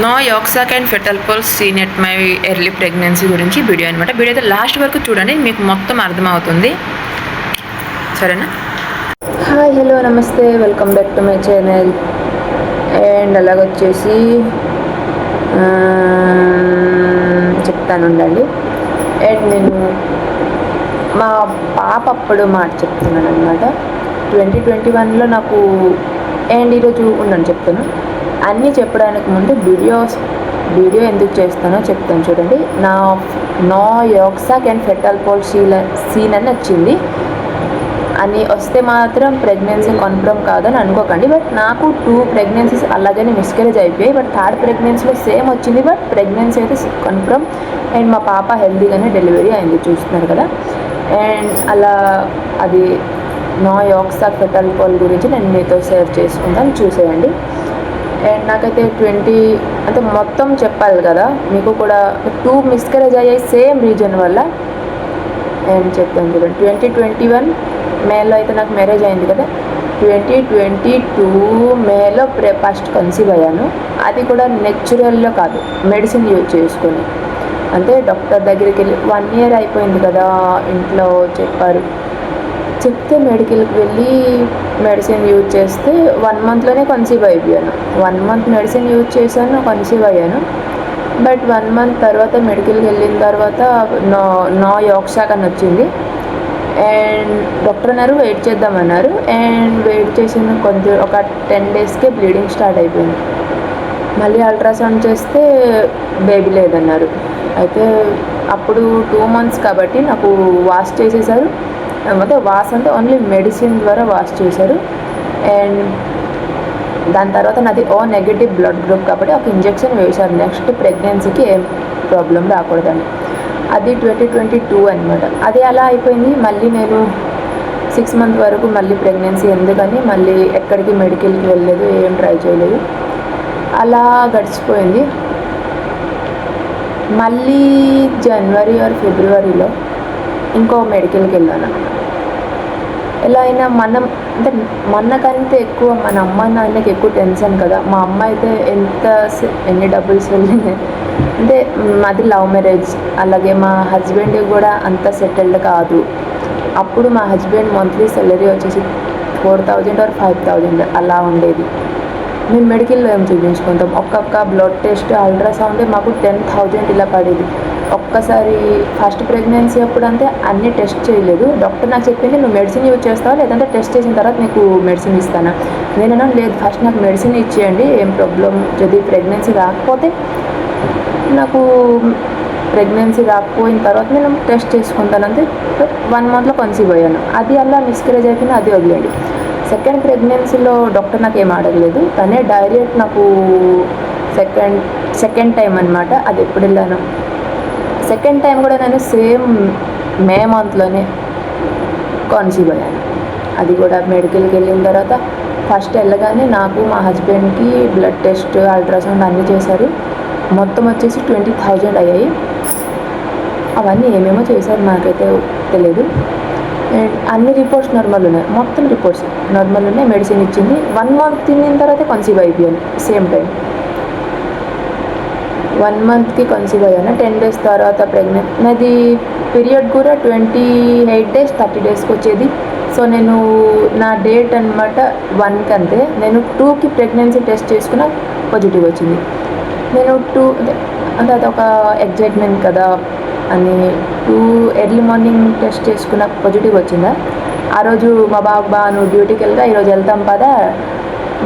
No yolk sac and fetal pulse seen at my early pregnancy గురించి video అనమాట. Video అయితే last వరకు చూడండి, మీకు మొత్తం అర్థమవుతుంది. సరేనా? హాయ్, హలో, నమస్తే, welcome back to my channel. And అలాగొచ్చేసి చెప్తాను ఉండండి. అండ్ నేను మా పాప అప్పుడు మాట చెప్తున్నాను అనమాట. 2021లో నాకు అండ్ ఈరోజు ఉందని చెప్తాను. అన్నీ చెప్పడానికి ముందు వీడియో ఎందుకు చేస్తానో చెప్తాను చూడండి. No yolk sac and fetal pulse seen అని వచ్చింది అని వస్తే మాత్రం ప్రెగ్నెన్సీ కన్ఫర్మ్ కాదని అనుకోకండి. బట్ నాకు 2 ప్రెగ్నెన్సీస్ అలాగనే మిస్కరేజ్ అయిపోయాయి. బట్ 3rd ప్రెగ్నెన్సీలో సేమ్ వచ్చింది. బట్ ప్రెగ్నెన్సీ అయితే కన్ఫర్మ్. అండ్ మా పాప హెల్తీగానే డెలివరీ అయింది, చూస్తున్నారు కదా. అండ్ అలా అది నో యోక్సాక్ ఫెటల్ పల్స్ గురించి నేను మీతో షేర్ చేసుకుంటాను, చూసేయండి. అండ్ నాకైతే 20 అంటే మొత్తం చెప్పాలి కదా, మీకు కూడా 2 మిస్కరేజ్ అయ్యాయి సేమ్ రీజన్ వల్ల. అండ్ చెప్తాను చూడండి. 2021 మేలో అయితే నాకు మ్యారేజ్ అయింది కదా. 2022 మేలో ఫస్ట్ కన్సీవ్ అయ్యాను. అది కూడా నేచురల్లో కాదు, మెడిసిన్ యూజ్ చేసుకొని. అంటే డాక్టర్ దగ్గరికి వెళ్ళి 1 ఇయర్ అయిపోయింది కదా, ఇంట్లో చెప్తే మెడికల్కి వెళ్ళి మెడిసిన్ యూజ్ చేస్తే 1 మంత్లోనే కన్సీవ్ అయిపోయాను. 1 మంత్ మెడిసిన్ యూజ్ చేశాను, కన్సీవ్ అయ్యాను. బట్ 1 మంత్ తర్వాత మెడికల్కి వెళ్ళిన తర్వాత నో యోక్సాక్ అని వచ్చింది. అండ్ డాక్టర్ అన్నారు వెయిట్ చేద్దామన్నారు. అండ్ వెయిట్ చేసిన ఒక 10 డేస్కే బ్లీడింగ్ స్టార్ట్ అయిపోయింది. మళ్ళీ అల్ట్రాసౌండ్ చేస్తే బేబీ లేదన్నారు. అయితే అప్పుడు 2 మంత్స్ కాబట్టి నాకు వాష్ చేసేసారు. అంటే వాష్ అంటే ఓన్లీ మెడిసిన్ ద్వారా వాష్ చేశారు. అండ్ దాని తర్వాత నాది నెగటివ్ బ్లడ్ గ్రూప్ కాబట్టి ఒక ఇంజెక్షన్ వేశారు, నెక్స్ట్ ప్రెగ్నెన్సీకి ఏం ప్రాబ్లం రాకూడదని. అది 2022 అనమాట. అది అలా అయిపోయింది. మళ్ళీ నేను 6 మంత్ వరకు మళ్ళీ ప్రెగ్నెన్సీ ఎందుకని మళ్ళీ ఎక్కడికి మెడికల్కి వెళ్ళలేదు, ఏం ట్రై చేయలేదు. అలా గడిచిపోయింది. మళ్ళీ జనవరి ఆర్ ఫిబ్రవరిలో ఇంకో మెడికల్కి వెళ్ళాను. ఎలా అయినా అంటే మనకంటే ఎక్కువ మన అమ్మ నాన్నకి ఎక్కువ టెన్షన్ కదా. మా అమ్మ అయితే ఎన్ని డబ్బులు వెళ్ళినాయి అంటే మాది లవ్ మ్యారేజ్. అలాగే మా హస్బెండ్ కూడా అంత సెటిల్డ్ కాదు. అప్పుడు మా హస్బెండ్ మంత్లీ సాలరీ వచ్చేసి 4,000 ఆర్ 5,000 అలా ఉండేది. మేము మెడికల్లో ఏం చూపించుకుంటాం, ఒక్కొక్క బ్లడ్ టెస్ట్ అల్ట్రాసౌండే మాకు 10,000 ఇలా పడేది. ఒక్కసారి ఫస్ట్ ప్రెగ్నెన్సీ అప్పుడు అంతే అన్నీ టెస్ట్ చేయలేదు. డాక్టర్ నాకు చెప్పింది నువ్వు మెడిసిన్ యూజ్ చేస్తావా లేదంటే టెస్ట్ చేసిన తర్వాత నీకు మెడిసిన్ ఇస్తానా. నేనన్నా లేదు, ఫస్ట్ నాకు మెడిసిన్ ఇచ్చేయండి, ఏం ప్రాబ్లం. যদি ప్రెగ్నెన్సీ రాకపోతే నాకు ప్రెగ్నెన్సీ రాకపోయిన తర్వాత నేను టెస్ట్ చేసుకుంటానంతే. 1 మంత్లో కన్సీవ్ అయ్యాను. అది అలా మిస్కరేజ్ అయిపోయింది, అది వదిలేండి. సెకండ్ ప్రెగ్నెన్సీలో డాక్టర్ నాకు ఏం అడగలేదు, తనే డైరెక్ట్ నాకు సెకండ్ టైం అనమాట. అది ఎప్పుడు వెళ్ళాను, సెకండ్ టైం కూడా నేను సేమ్ మే మంత్లోనే కన్సీవ్ అయ్యాను. అది కూడా మెడికల్కి వెళ్ళిన తర్వాత ఫస్ట్ వెళ్ళగానే నాకు మా హస్బెండ్కి బ్లడ్ టెస్ట్ అల్ట్రాసౌండ్ అన్నీ చేశారు. మొత్తం వచ్చేసి 20,000 అయ్యాయి. అవన్నీ ఏమేమో చేశారు నాకైతే తెలియదు. అండ్ అన్ని రిపోర్ట్స్ నార్మల్ ఉన్నాయి, మొత్తం రిపోర్ట్స్ నార్మల్ ఉన్నాయి. మెడిసిన్ ఇచ్చింది. 1 మంత్ తిన్న తర్వాత కన్సీవ్ అయిపోయాను సేమ్ టైం. 1 మంత్కి కన్సీవ్ అయ్యాను. 10 డేస్ తర్వాత ప్రెగ్నెంట్. నాది పీరియడ్ కూడా 28 డేస్ 30 డేస్కి వచ్చేది. సో నేను నా డేట్ అనమాట 1కి అంతే. నేను 2కి ప్రెగ్నెన్సీ టెస్ట్ చేసుకున్న పాజిటివ్ వచ్చింది. నేను 2 అంటే అదొక ఎగ్జైట్మెంట్ కదా అని 2 ఎర్లీ మార్నింగ్ టెస్ట్ చేసుకున్న పాజిటివ్ వచ్చిందా. ఆ రోజు మా బాబా నువ్వు డ్యూటీకి వెళ్ళగా ఈరోజు వెళ్తాం పదా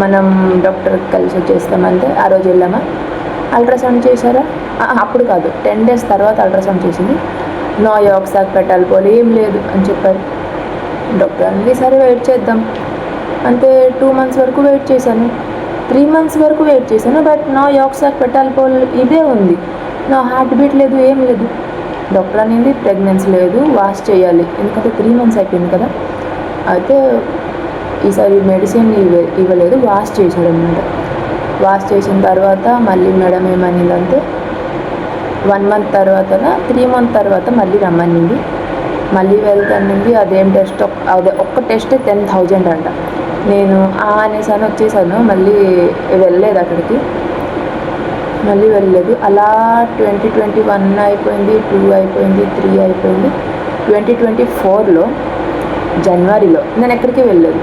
మనం డాక్టర్కి కలిసి వచ్చేస్తామంటే ఆ రోజు వెళ్ళామా. అల్ట్రాసౌండ్ చేశారా, అప్పుడు కాదు 10 డేస్ తర్వాత అల్ట్రాసౌండ్ చేసింది. నో యోక్సాక్ ఫెటల్ పల్స్ ఏం లేదు అని చెప్పారు డాక్టర్. అన్నీ సరే వెయిట్ చేద్దాం అంటే 2 మంత్స్ వరకు వెయిట్ చేశాను, 3 మంత్స్ వరకు వెయిట్ చేశాను. బట్ నో యోక్సాక్ ఫెటల్ పల్స్ ఇదే ఉంది, నా హార్ట్ బీట్ లేదు, ఏం లేదు. డాక్టర్ అనేది ప్రెగ్నెన్సీ లేదు, వాష్ చేయాలి, ఎందుకంటే 3 మంత్స్ అయిపోయింది కదా. అయితే ఈసారి మెడిసిన్ ఇవ్వలేదు, వాష్ చేశారనమాట. వాష్ చేసిన తర్వాత మళ్ళీ మేడం ఏమనిందంటే 1 మంత్ తర్వాత 3 మంత్ తర్వాత మళ్ళీ రమ్మనింది. మళ్ళీ వెళ్తానింది. అదేం టెస్ట్, అదే ఒక్క టెస్ట్ 10,000 అంట. నేను అనేసాను, వచ్చేసాను, మళ్ళీ వెళ్ళలేదు అక్కడికి. మళ్ళీ వెళ్ళలేదు. అలా 2021 అయిపోయింది, 2 అయిపోయింది, 3 అయిపోయింది. 2024లో జనవరిలో నేను ఎక్కడికి వెళ్ళలేదు.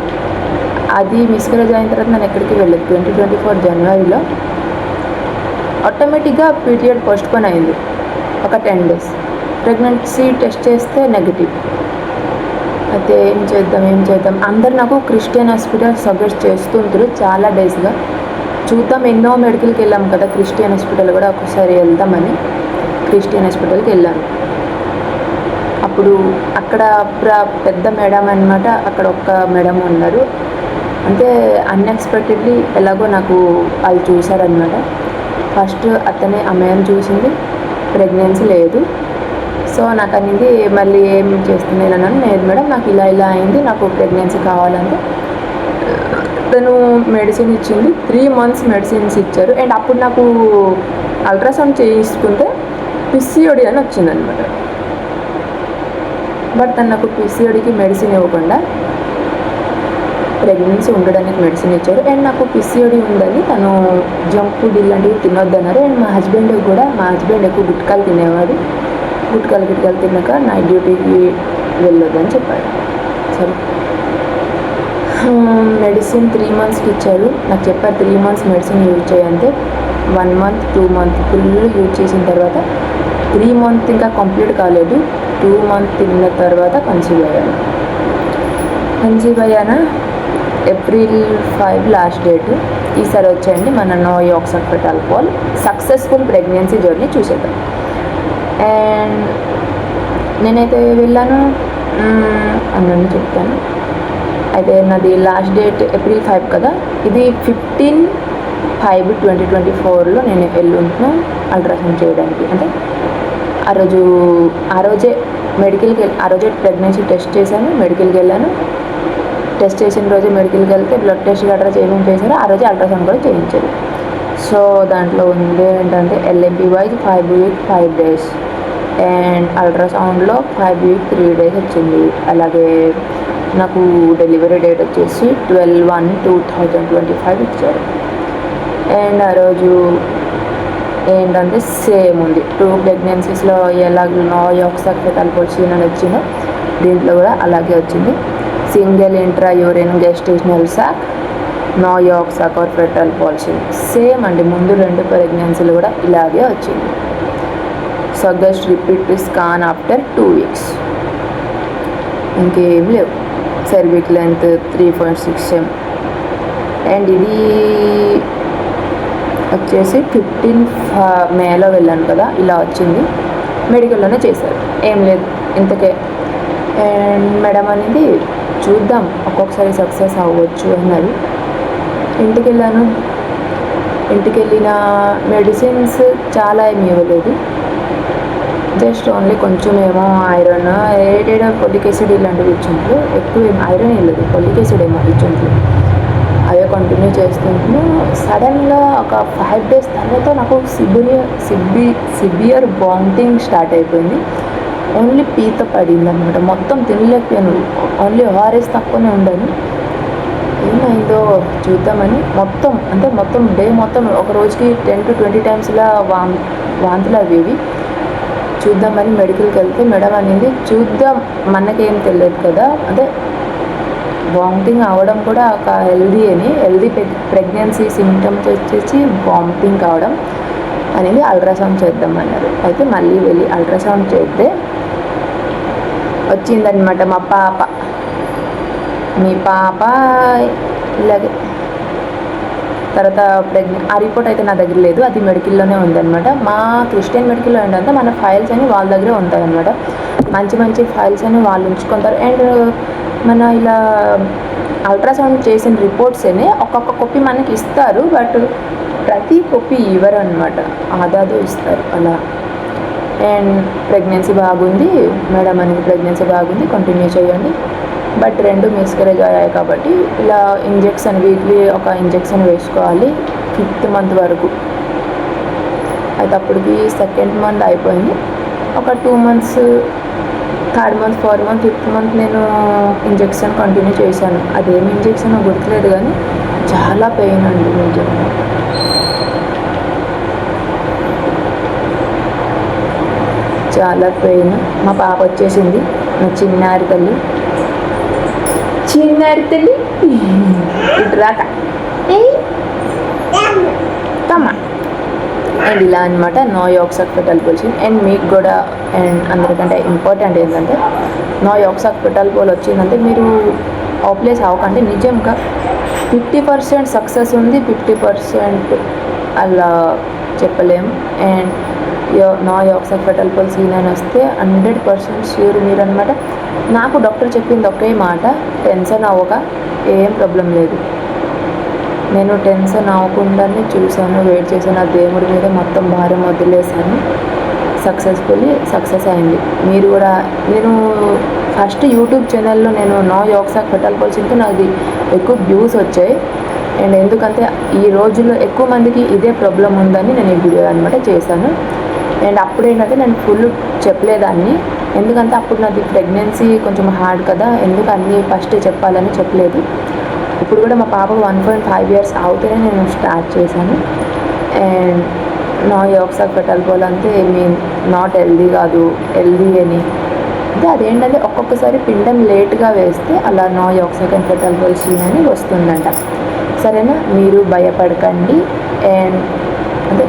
అది మిస్కరేజ్ అయిన తర్వాత నేను ఎక్కడికి వెళ్ళలేదు. 2024 జనవరిలో ఆటోమేటిక్గా పీరియడ్ పోస్ట్పోన్ అయింది ఒక 10 days. ప్రెగ్నెన్సీ టెస్ట్ చేస్తే నెగిటివ్. అయితే ఏం చేద్దాం అందరు నాకు క్రిస్టియన్ హాస్పిటల్ సజెస్ట్ చేస్తుంటారు చాలా డేస్గా. చూద్దాం, ఎన్నో మెడికల్కి వెళ్ళాం కదా, క్రిస్టియన్ హాస్పిటల్ కూడా ఒకసారి వెళ్దామని క్రిస్టియన్ హాస్పిటల్కి వెళ్ళాను. అప్పుడు అక్కడ పెద్ద మేడం అనమాట, అక్కడ ఒక్క మేడం ఉన్నారు. అంటే అన్ఎక్స్పెక్టెడ్లీ ఎలాగో నాకు వాళ్ళు చూసారనమాట. ఫస్ట్ అతనే అమ్మాయిని చూసింది, ప్రెగ్నెన్సీ లేదు. సో నాకు అనేది మళ్ళీ ఏం చేస్తుంది అన్నాను, లేదు మేడం నాకు ఇలా అయింది, నాకు ప్రెగ్నెన్సీ కావాలంటే తను మెడిసిన్ ఇచ్చింది. 3 months మెడిసిన్స్ ఇచ్చారు. అండ్ అప్పుడు నాకు అల్ట్రాసౌండ్ చేయించుకుంటే పిసిఓడి అని వచ్చిందనమాట. బట్ తను నాకు పిసిఓడికి మెడిసిన్ ఇవ్వకుండా ప్రెగ్నెన్సీ ఉండడానికి మెడిసిన్ ఇచ్చారు. అండ్ నాకు పిసిఓడి ఉందని తను జంక్ ఫుడ్ ఇలాంటివి తినొద్దన్నారు. అండ్ మా హస్బెండ్ ఎక్కువ గుట్కాలు తినేవాడు. గుట్కాలు తిన్నాక నైట్ డ్యూటీకి వెళ్ళొద్దని చెప్పాడు. సరే, మెడిసిన్ 3 monthsకి ఇచ్చారు. నాకు చెప్పారు 3 months మెడిసిన్ యూజ్ చేయంటే 1 month 2 month ఫుల్ యూజ్ చేసిన తర్వాత 3 month ఇంకా కంప్లీట్ కాలేదు. 2 month తిన్న తర్వాత కన్సీవ్ అయ్యాను. April 5 last date. ఈసారి వచ్చేయండి మన నోయోక్సాక్ఫెటాల్కోల్ సక్సెస్ఫుల్ ప్రెగ్నెన్సీ జర్నీ చూసేద్దాం. అండ్ నేనైతే వెళ్ళాను అన్నీ చెప్తాను. అయితే నాది లాస్ట్ డేట్ ఏప్రిల్ 5 కదా, ఇది 15/5/2024లో నేను వెళ్ళుంటున్నాను అల్ట్రాసౌండ్ చేయడానికి. అంటే ఆ రోజే ప్రెగ్నెన్సీ టెస్ట్ చేశాను, మెడికల్కి వెళ్ళాను. టెస్ట్ చేసిన రోజే మెడికల్కి వెళ్తే బ్లడ్ టెస్ట్ గట్రా చేయమని చేశారు. ఆ రోజే అల్ట్రాసౌండ్ కూడా చేయించారు. సో దాంట్లో ఉంది ఏంటంటే LMP wise 5 weeks 5 days and అల్ట్రాసౌండ్లో 5 weeks 3 days వచ్చింది. అలాగే నాకు డెలివరీ డేట్ వచ్చేసి 12/1/2025 ఇచ్చారు. అండ్ ఆ రోజు ఏంటంటే సేమ్ ఉంది. 2 ప్రెగ్నెన్సీస్లో ఎలాగ నోయోక్సాక్ఫెటాల్కోల్ అని వచ్చిందో దీంట్లో కూడా అలాగే వచ్చింది. సింగిల్ ఇంట్రా యూరిన్ గెస్టేషనల్ సాక్ నోయోక్సాక్ఫెటాల్కోల్ సేమ్ అండి. ముందు 2 ప్రెగ్నెన్సీలు కూడా ఇలాగే వచ్చింది. So just repeat scan after 2 weeks. ఇంకేం లేవు. Cervix length 3.6 cm. అండ్ ఇది వచ్చేసి 15 మేలో వెళ్ళాను కదా, ఇలా వచ్చింది. మెడికల్లోనే చేశారు, ఏం లేదు ఇంతకే. అండ్ మేడం అనేది చూద్దాం ఒక్కొక్కసారి సక్సెస్ అవ్వచ్చు అన్నారు. ఇంటికి వెళ్ళిన మెడిసిన్స్ చాలా ఏమి ఇవ్వలేదు. జస్ట్ ఓన్లీ కొంచెం ఏమో ఐరన్, ఫోలిక్ యాసిడ్ ఇలాంటివి ఇచ్చిండ్రు. ఎక్కువ ఏం ఐరన్ ఇవ్వలేదు, ఫోలిక్ యాసిడ్ ఏమో ఇచ్చిండ్రు. అవే కంటిన్యూ చేస్తుంటాను. సడన్గా ఒక 5 days తర్వాత నాకు సివియర్ వామిటింగ్ స్టార్ట్ అయిపోయింది. ఓన్లీ పీత పడింది అనమాట. మొత్తం తినలేకపోయాను. ఓన్లీ ORS తక్కువనే ఉండాను. ఏమైందో చూద్దామని మొత్తం డే మొత్తం ఒక రోజుకి 10 to 20 times ఇలా వాంతులు అవేవి. చూద్దామని మెడికల్కి వెళ్తే మేడం అనేది చూద్దాం, మనకేం తెలియదు కదా, అంటే వామిటింగ్ అవ్వడం కూడా ఒక హెల్దీ ప్రెగ్నెన్సీ సిమ్టమ్స్ వచ్చేసి వామిటింగ్ కావడం అనేది అల్ట్రాసౌండ్ చేద్దామన్నారు. అయితే మళ్ళీ వెళ్ళి అల్ట్రాసౌండ్ చేస్తే వచ్చిందనమాట మీ పాప ఇలాగే. తర్వాత ఆ రిపోర్ట్ అయితే నా దగ్గర లేదు, అది మెడికల్లోనే ఉందన్నమాట. మా క్రిస్టియన్ మెడికల్లో ఏంటంటే మన ఫైల్స్ అని వాళ్ళ దగ్గరే ఉంటాయన్నమాట. మంచి ఫైల్స్ అని వాళ్ళు ఉంచుకుంటారు. అండ్ మన ఇలా అల్ట్రాసౌండ్ చేసిన రిపోర్ట్స్ అని ఒక్కొక్క కాపీ మనకి ఇస్తారు. బట్ ప్రతి కాపీ ఇవ్వరు అనమాట, ఆదాదో ఇస్తారు అలా. అండ్ ప్రెగ్నెన్సీ బాగుంది మేడం అనేది, ప్రెగ్నెన్సీ బాగుంది, కంటిన్యూ చేయండి. బట్ 2 మిస్కరేజ్ అయ్యాయి కాబట్టి ఇలా ఇంజెక్షన్ వీక్లీ ఒక ఇంజెక్షన్ వేసుకోవాలి 5th month వరకు. అయితే అప్పటికి 2nd month అయిపోయింది. ఒక 2 months 3rd month 4th month 5th month నేను ఇంజెక్షన్ కంటిన్యూ చేశాను. అదేమి ఇంజెక్షన్ గుర్తులేదు కానీ చాలా పెయిన్ అండి నిజంగా. చాలా పెయిన్. మా పాప వచ్చేసింది, నా చిన్నారి తల్లి ఇటు రాక కమ్మా. అండ్ ఇలా అనమాట no yolk sac of fetal pole. And మీకు కూడా అండ్ అందరికంటే ఇంపార్టెంట్ ఏంటంటే no yolk sac of fetal pole వచ్చిందంటే మీరు ఆప్లేస్ అవ్వకండి. నిజంగా 50% సక్సెస్ ఉంది, 50% అలా చెప్పలేము. And no yolk sac of fetal pole seen అని వస్తే 100% ష్యూర్ మీరు అనమాట. నాకు డాక్టర్ చెప్పింది ఒకే మాట, టెన్షన్ అవ్వక ఏం ప్రాబ్లం లేదు. నేను టెన్షన్ అవ్వకుండానే చూశాను, వెయిట్ చేశాను, ఆ దేవుడి మీద మొత్తం భారం వదిలేశాను. సక్సెస్ అయింది. మీరు కూడా, నేను ఫస్ట్ యూట్యూబ్ ఛానల్లో నేను no yolk sac of fetal pole సీన్కి నాది ఎక్కువ వ్యూస్ వచ్చాయి. అండ్ ఎందుకంటే ఈ రోజుల్లో ఎక్కువ మందికి ఇదే ప్రాబ్లం ఉందని నేను ఈ వీడియో అనమాట చేశాను. అండ్ అప్పుడు ఏంటంటే నేను ఫుల్ చెప్పలేదాన్ని, ఎందుకంటే అప్పుడు నాది ప్రెగ్నెన్సీ కొంచెం హార్డ్ కదా, ఎందుకు అన్నీ ఫస్ట్ చెప్పాలని చెప్పలేదు. ఇప్పుడు కూడా మా పాప 1.5 years అవుతూనే నేను స్టార్ట్ చేశాను. And no yolk sac of fetal pole అంటే నాట్ హెల్దీ కాదు, హెల్దీ అని అంటే అదేంటంటే ఒక్కొక్కసారి పిండం లేట్గా వేస్తే అలా no yolk sac of fetal pole seen అని వస్తుందంట. సరేనా, మీరు భయపడకండి. అండ్ అంటే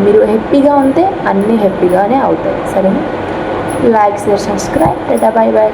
మీరు హ్యాపీగా ఉంటే అన్నీ హ్యాపీగానే అవుతాయి. సరేనా, like, share, subscribe. Bye bye.